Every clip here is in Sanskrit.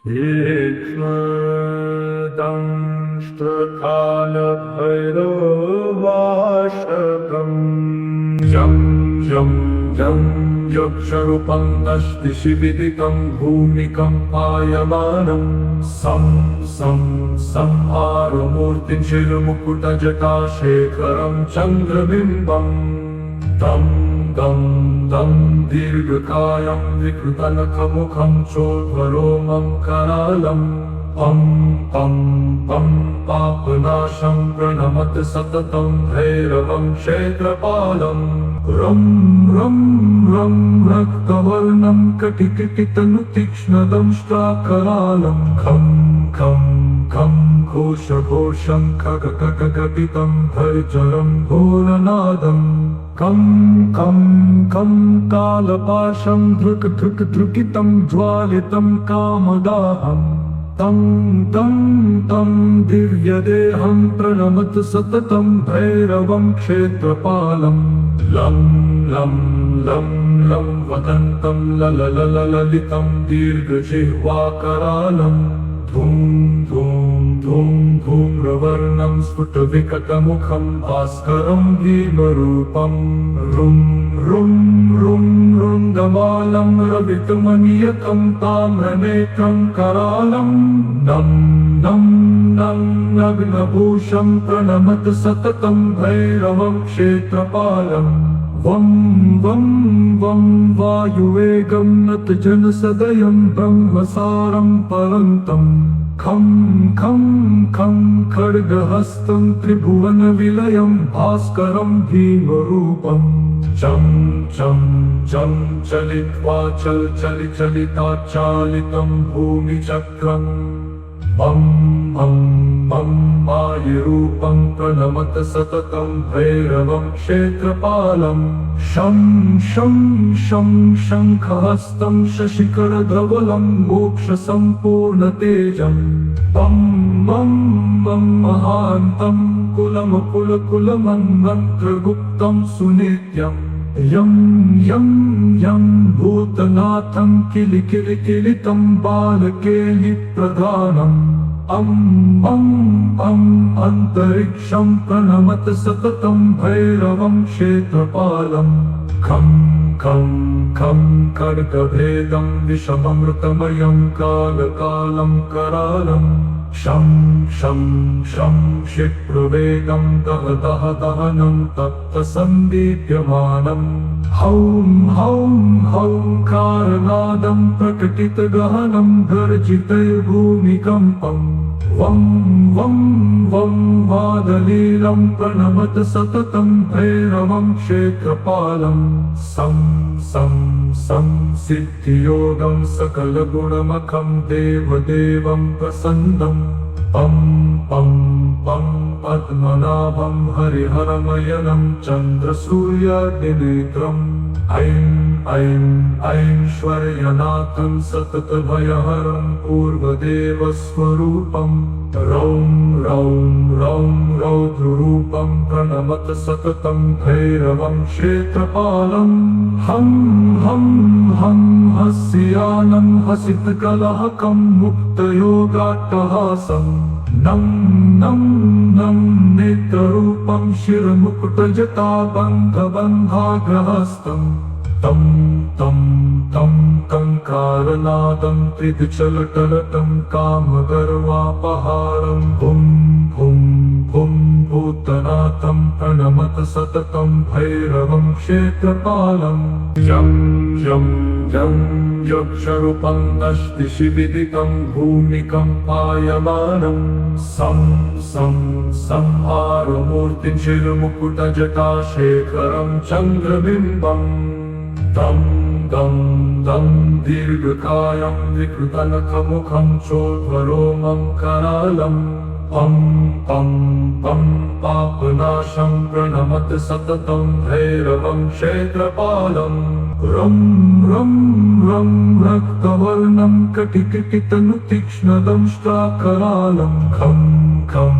दंष्ट्रकालभैरवाशकम् जं जं जं यक्षरूपं नष्टिशिविदितं भूमिकम्पायमानं सं सं संहारमूर्तिं शिरमुकुटजटाशेखरं चन्द्रबिम्बं तं दं दं दीर्घकायं विकृतनखमुखं चोद्धरोमं करालं पं पं पं पापनाशं प्रणमत सततं भैरवं क्षेत्रपालं रं रं रं रक्तवर्णं कटिकटितनुतीक्ष्णदंष्ट्राकरालं खं खं खं घोषघोषं खगखगगपितं भर्जरं घोरनादं कं कं कं कालपाशं धृक् धृक् धृकितं ज्वालितं कामदाहं तं तं तं दिव्यदेहं प्रणमत सततं भैरवं क्षेत्रपालं लं लं लं लं वदन्तं लललललितं दीर्घजिह्वाकरालं धूं धूं धूं धूम्रवर्णं स्फुटविकटमुखं भास्करं भीमरूपं रुं रुं रुं रुन्दमालं रवितमनियतं ताम्रनेत्रं करालं नं नं नं नग्नभूषं प्रणमत सततं भैरवं क्षेत्रपालं वं वं वं वायुवेगं नतजनसदयं ब्रह्मसारं परन्तं खं खं खं खड्गहस्तं त्रिभुवनविलयं भास्करं भीमरूपं चं चं चं चलित्वा चलिताचालितं भूमिचक्रं बं बं बं मायरूपं प्रणमत सततं भैरवं क्षेत्रपालं शं शं शं शङ्खहस्तं शशिकरधवलं मोक्षसम्पूर्णतेजं बं बं बं महान्तं कुलमकुलकुलमन्मन्त्रगुप्तं सुनित्यम् यं यं यं भूतनाथं किलिकिलिकिलितं बालकेलिप्रधानम् अं अन्तरिक्षं प्रणमत सततं भैरवं क्षेत्रपालं खं खं खं खड्गभेदं विषममृतमयं कालकालं करालं शं शं शं क्षिप्रवेगं दह दह दहनं तप्तसन्दीप्यमानं हौं हौं हौं कारनादं प्रकटितगहनं गर्जितैर्भूमिकम्पं वं वं वं वादलीलं प्रणमत सततं भैरवं क्षेत्रपालं सं सं सं सिद्धियोगं सकलगुणमखं देवदेवं प्रसन्नं पं पं पं पद्मनाभं हरिहरमयनं चन्द्रसूर्याग्निनेत्रम् ऐं ऐं ऐश्वर्यनाथं सततभयहरं पूर्वदेवस्वरूपं रौं रौं रौं रौद्ररूपं प्रणमत सततं भैरवं क्षेत्रपालं हं हं हं हस्यानं हसितकलहकं मुक्तयोगाट्टहासं नं नं नं नेत्ररूपं शिरमुकुटजटाबन्धबन्धाग्रहस्तं तं तं तं कङ्कारनादं त्रिदिचलटलटं कामगर्वापहारं हुं हुं हुं भूतनाथं प्रणमत सततं भैरवं क्षेत्रपालं यं यं यं यक्षरूपं नष्टिशिविदितं भूमिकम्पायमानं सं सं संहारमूर्तिं शिरमुकुटजटाशेखरं चन्द्रबिम्बं तं दं दं दीर्घकायं विकृतनखमुखं चोद्धरोमं करालं पं पं पं पापनाशं प्रणमत सततं भैरवं क्षेत्रपालं रं रं रं रक्तवर्णं कटिकटितनुतीक्ष्णदंष्ट्राकरालं खं खं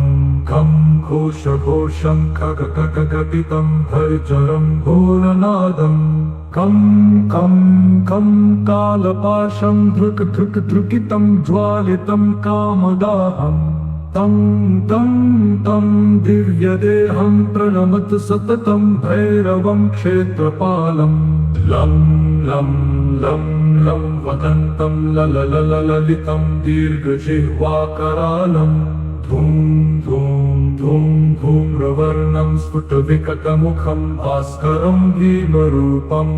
खं घोषघोषं खगखगगपितं भर्जरं घोरनादं कं कं कं कालपाशं धृक् धृक् धृकितं ज्वालितं कामदाहम् तं तं तं दिव्यदेहं प्रणमत सततं भैरवं क्षेत्रपालं लं लं लं लं वदन्तं लललललितं दीर्घजिह्वाकरालं धूं धूं धूं धूम्रवर्णं स्फुटविकटमुखं भास्करं भीमरूपं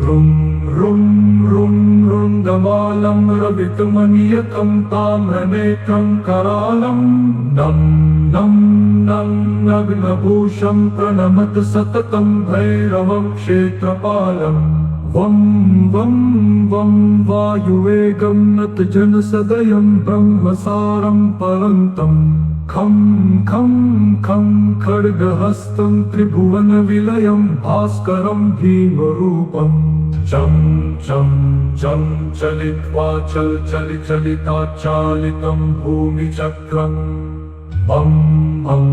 रुं रुं रुं रुन्दमालं रवितमनियतं ताम्रनेत्रं करालं नं नं नं नग्नभूषं प्रणमत सततं भैरवं क्षेत्रपालं वं वं वं वायुवेगं नतजनसदयं ब्रह्मसारं परन्तं खं खं खं खड्गहस्तं त्रिभुवनविलयं भास्करं भीमरूपं चं चं चं चलित्वा चलिता भूमिचक्रं बं बं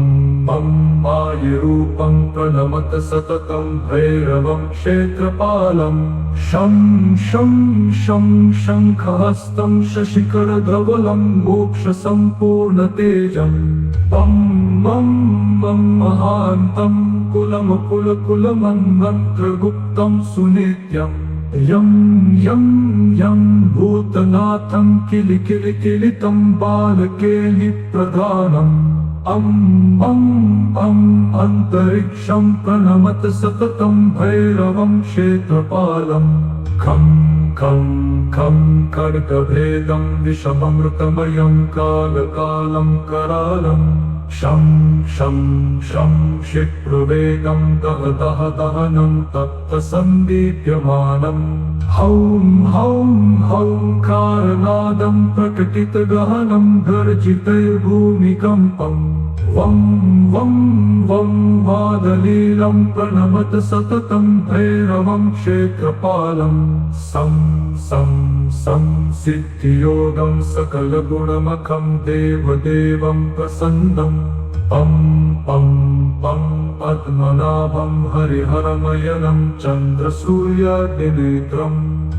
बं मायरूपं प्रणमत सततं भैरवं क्षेत्रपालं शं शं शं शङ्खहस्तं शशिकरधवलं मोक्षसम्पूर्णतेजं बं बं बं महान्तं कुलमकुलकुलमं मन्त्रगुप्तं सुनित्यं यं यं यं भूतनाथं किलिकिलिकिलितं बालकेलि प्रधानम् अं अन्तरिक्षं प्रणमत सततं भैरवं क्षेत्रपालं खं खं खं खड्गभेदं विषममृतमयं कालकालं करालं शं शं शं क्षिप्रवेगं दह दहनं तप्तसन्दीप्यमानं हौं हौं हौं कारनादं प्रकटितगहनं गर्जितैर्भूमिकम्पं वं वं वं वादलीलं प्रणमत सततं भैरवं क्षेत्रपालं सं सं सं सिद्धियोगं सकलगुणमखं देवदेवं प्रसन्नं पं पं पं पद्मनाभं हरिहरमयनं चन्द्रसूर्याग्निनेत्रम्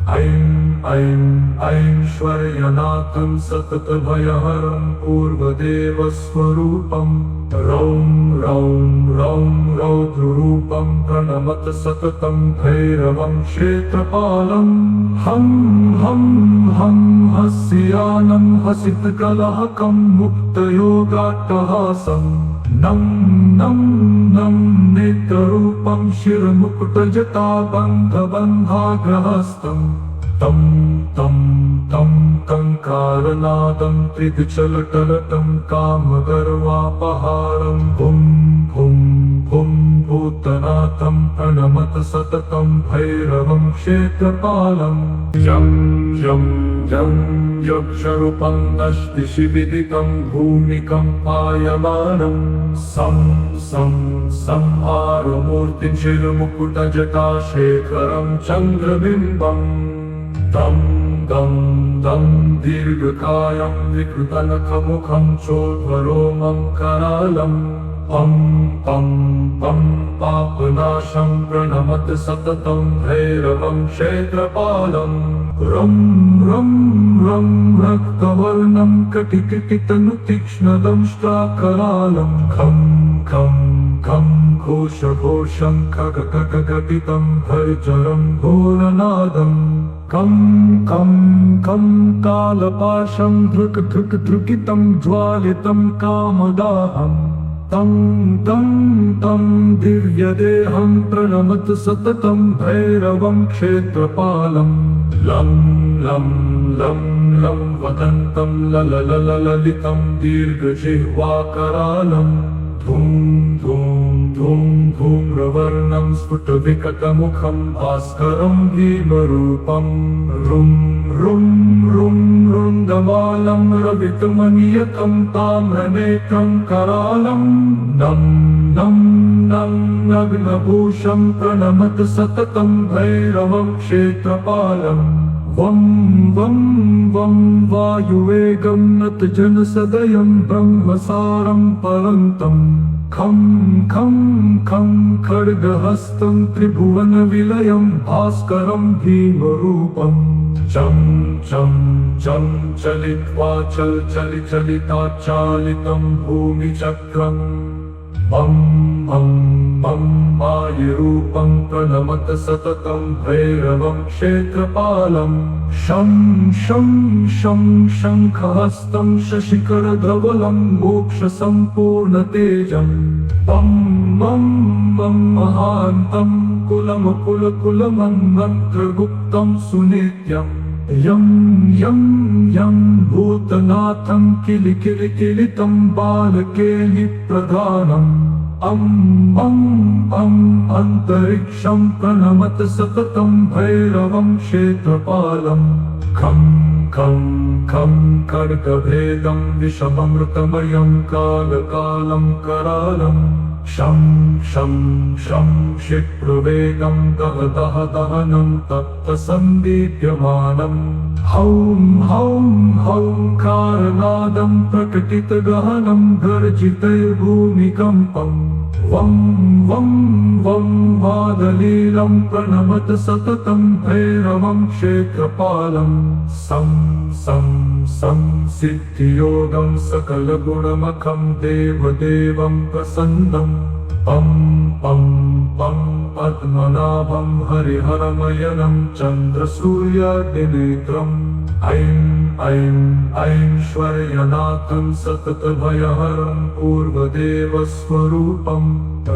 ऐं ऐं ऐश्वर्यनाथं सततभयहरं पूर्वदेवस्वरूपं रौं रौं रौं रौद्ररूपं प्रणमत सततं भैरवं क्षेत्रपालं हं हं हं हस्यानं हसितकलहकं मुक्तयोगाट्टहासं नं नं नं नेत्ररूपं शिरमुकुटजटाबन्धबन्धाग्रहस्तं तं तं तं कङ्कारनादं त्रिदिचलटलटं कामगर्वापहारं भुं भुं भुं भूतनाथं प्रणमत सततं भैरवं क्षेत्रपालं यं यं यं यक्षरूपं नष्टिशिविदितं भूमिकम्पायमानं सं सं संहारमूर्तिं शिरमुकुटजटाशेखरं चन्द्रबिम्बम् तं गं दं दीर्घकायं विकृतनखमुखं चोद्भरोमं करालं पं पं पं पापनाशं प्रणमत सततं भैरवं क्षेत्रपालं रं रं रं रक्तवर्णं कटिकटितनुतीक्ष्णदंष्ट्राकरालं खं खं खं घोषघोषं खगखगगपितं भर्जरं घोरनादं कं कं कं कालपाशं धृक् धृक् धृकितं ज्वालितं कामदाहम् तं तं तं दिव्यदेहं प्रणमत सततं भैरवं क्षेत्रपालं लं लं लं लं वदन्तं लललललितं दीर्घजिह्वाकरालं धूं धूं धूं धूम्रवर्णं स्फुटविकटमुखं भास्करं भीमरूपं रुं रुं रुं रुन्दमालं रवितमनियतं ताम्रनेत्रं करालं नं नं नं नग्नभूषं प्रणमत सततं भैरवं क्षेत्रपालं वं वं वं वायुवेगं नतजनसदयं ब्रह्मसारं परन्तं खं खं खं खड्गहस्तं त्रिभुवनविलयं भास्करं भीमरूपं चं चं चं चलित्वा चलिताचालितं भूमिचक्रम् बं बं बं मायरूपं प्रणमत सततं भैरवं क्षेत्रपालं शं शं शं शङ्खहस्तं शशिकरधवलं मोक्षसम्पूर्णतेजं बं बं बं महान्तं कुलमकुलकुलमन्मन्त्रगुप्तं सुनित्यम् यं यं यं भूतनाथं किलिकिलिकिलितं बालकेलिप्रधानम् अं अन्तरिक्षं प्रणमत सततं भैरवं क्षेत्रपालं खं खं खं खड्गभेदं विषममृतमयं कालकालं करालम् शं शं शं क्षिप्रवेगं दह दहनं तप्तसन्दीप्यमानम् हौं हौं हौं कारनादं प्रकटितगहनं गर्जितैर्भूमिकम्पम् वं वं वं वादलीलं प्रणमत सततं भैरवं क्षेत्रपालं सं सं सं सिद्धियोगं सकलगुणमखं देवदेवं प्रसन्नं पं पं पं पद्मनाभं हरिहरमयनं चन्द्रसूर्याग्निनेत्रम् ऐं ऐं ऐश्वर्यनाथं सततभयहरं पूर्वदेवस्वरूपं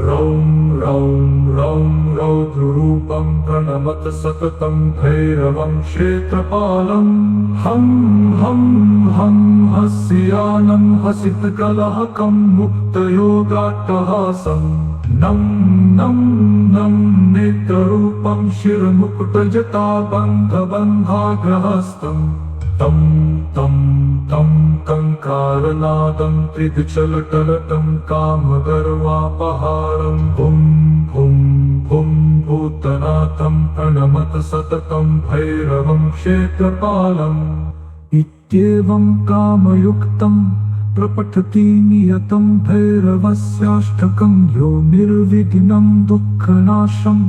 रौं रौं रौं रौद्ररूपं प्रणमत सततं भैरवं क्षेत्रपालं हं हं हं हस्यानं हसितकलहकं मुक्तयोगाट्टहासं नं नं नं नेत्ररूपं शिरमुकुटजटाबन्धबन्धाग्रहस्तं तं तं तं कङ्कारनादं त्रिदिचलटलटं कामगर्वापहारं भुं भुं भुं भूतनाथं प्रणमत सततं भैरवं क्षेत्रपालम् इत्येवं कामयुक्तं प्रपठति नियतं भैरवस्याष्टकं यो निर्विघ्नं दुःखनाशं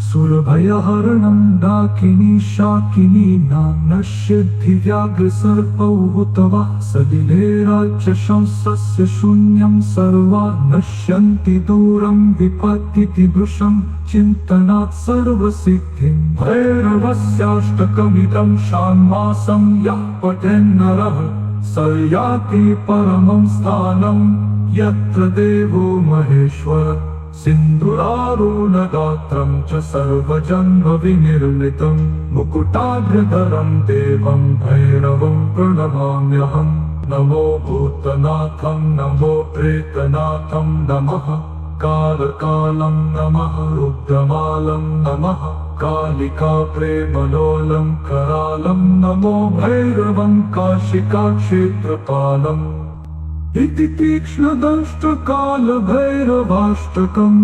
सुरभयहरणं डाकिनी शाकिनी नानश्यद्धिव्याघ्रसर्पौ हुतवः सलिलेराज्यशंसस्य शून्यं सर्वा नश्यन्ति दूरं विपत्तिति भृशं चिन्तनात् सर्वसिद्धिं भैरवस्याष्टकमिदं षाण्मासं यः पठेन्नरः स याति परमं स्थानं यत्र देवो महेश्वर सिन्दूरारुणगात्रं च सर्वजन्मविनिर्मितं मुकुटाग्रधरं देवं भैरवं प्रणमाम्यहं नमो भूतनाथं नमो प्रेतनाथं नमः कालकालं नमः रुद्रमालं नमः कालिका प्रेमलोलं करालं नमो भैरवं काशिकाक्षेत्रपालम् इति तीक्ष्णदंष्टकालभैरवाष्टकम्।